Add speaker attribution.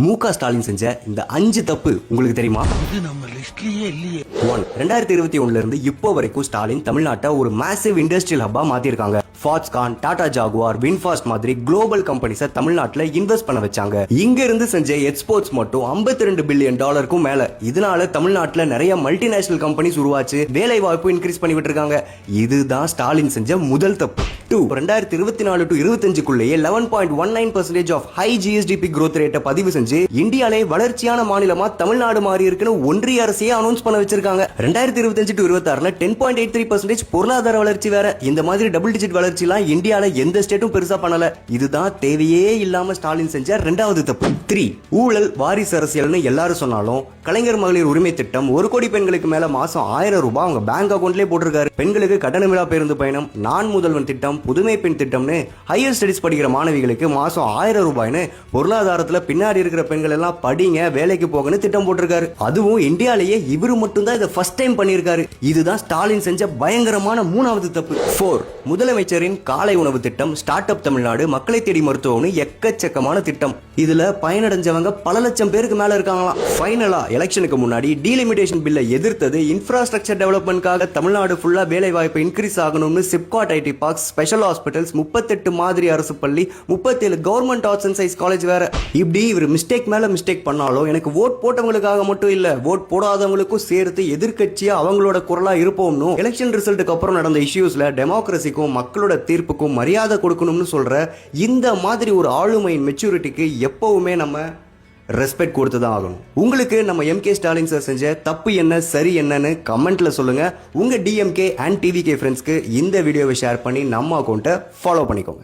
Speaker 1: மு.க. ஸ்டாலின் செஞ்ச இந்த 5 தப்பு உங்களுக்கு தெரியுமா?
Speaker 2: இது நம்ம லிஸ்ட்லயே இல்லையே.
Speaker 1: 1. 2021 இருந்து இப்போ வரைக்கும் ஸ்டாலின் தமிழ்நாட்டை ஒரு மேசிவ் இண்டஸ்ட்ரியல் ஹப்பா மாத்திருக்காங்க. ஃபாக்ஸ்கான், டாடா ஜாகுவார், வின்ஃபாஸ்ட் மாதிரி குளோபல் கம்பெனிஸை தமிழ்நாட்டில் இன்வெஸ்ட் பண்ண வச்சாங்க. இங்க இருந்து செஞ்ச எக்ஸ்போர்ட்ஸ் மட்டும் $52 பில்லியன் மேல. இதனால தமிழ்நாட்டில் நிறைய மல்டிநேஷனல் கம்பெனிஸ் உருவாச்சு, வேலை வாய்ப்பு இன்க்ரீஸ் பண்ணி விட்டுருக்காங்க. இதுதான் ஸ்டாலின் செஞ்ச முதல் தப்பு. 2. 2024 to 25 11.19% of high GSDP growth ரேட்டை பதிவு செஞ்சு இந்தியாலே வளர்ச்சியான மாநிலமா தமிழ்நாடு மாறி இருக்குன்னு ஒன்றிய அரசே அனௌன்ஸ் பண்ண வச்சிருக்காங்க. 2025 to 26 10.83% பொருளாதார வளர்ச்சி வேற. இந்த மாதிரி டபுள் டிஜிட் வளர்ச்சிலாம் இந்தியால எந்த ஸ்டேட்டும் பெருசா பண்ணல. இதுதான் தேவையே இல்லாம ஸ்டாலின் செஞ்ச இரண்டாவது தப்பு. 3. ஊழல், வாரிசு அரசியல்னு எல்லாரும் சொன்னாலும் கலைஞர் மகளிர் உரிமை திட்டம் 1 கோடி பெண்களுக்கு மேல மாசம் $1000 அவங்க பேங்க் அக்கவுண்ட்லயே போட்டிருக்காரு. பெண்களுக்கு கட்டணமில்லா பேருந்து பயணம், நான் முதல்வன் திட்டம், புதுமை பெண் திட்டம்னு ஹையர் ஸ்டடிஸ் படிக்கிற மாணவிகளுக்கு மாசம் $1000 பொருளாதாரத்துல பின்னாடி இருக்கிற பெண்கள் எல்லாம் படிங்க, வேலைக்கு போகன்னு திட்டம் போட்டிருக்காரு. அதுவும் இந்தியாலேயே இவரு மட்டும் தான் இதை ஃபர்ஸ்ட் டைம் பண்ணியிருக்காரு. இதுதான் ஸ்டாலின் செஞ்ச பயங்கரமான மூணாவது தப்பு. 4. முதலமைச்சரின் காலை உணவு திட்டம், ஸ்டார்ட் அப் தமிழ்நாடு, மக்களை தேடி மருத்துவம்னு எக்கச்சக்கமான திட்டம். இதுல பயனடைஞ்சவங்க பல லட்சம் பேருக்கு மேல இருக்காங்களாம். ஃபைனலா எலெக்ஷனுக்கு முன்னாடி டீலிமிடேஷன் பில்லை எதிர்த்தது இன்ஃப்ராஸ்ட்ரக்சர் டெவலப்மெண்ட்காக தமிழ்நாடு ஃபுல்லா வேலை வாய்ப்பு இன்க்ரீஸ் ஆகணும்னு SIPCOT ID parks, special hospitals, 38 மாதிரி அரசு பள்ளி, 37 government arts and science college வேற. இப்படி இவர் மிஸ்டேக் மேல மிஸ்டேக் பண்ணாலும் எனக்கு ஓட் போட்டவங்களுக்காக மட்டும் இல்ல, ஓட் போடாதவங்களுக்கும் சேர்த்து எதிர்க்கட்சியா அவங்களோட குரலா இருப்போம்னு எலெக்ஷன் ரிசல்ட்டுக்கு அப்புறம் நடந்த இஷ்யூஸ்ல டெமோக்ரஸிக்கும் மக்களோட தீர்ப்புக்கும் மரியாதை கொடுக்கணும்னு சொல்ற இந்த மாதிரி ஒரு ஆளுமையின் மெச்சூரிட்டிக்கு எப்பவுமே நம்ம ரெஸ்பெக்ட் கொடுத்து தான் ஆகணும். உங்களுக்கு நம்ம எம்.கே. ஸ்டாலின் சார் செஞ்ச தப்பு என்ன, சரி என்னன்னு கமெண்ட்ல சொல்லுங்க. உங்க டிஎம்கே அண்ட் டிவிகே ஃப்ரெண்ட்ஸ்க்கு இந்த வீடியோவை ஷேர் பண்ணி நம்ம அக்கௌண்ட்டை ஃபாலோ பண்ணிக்கோங்க.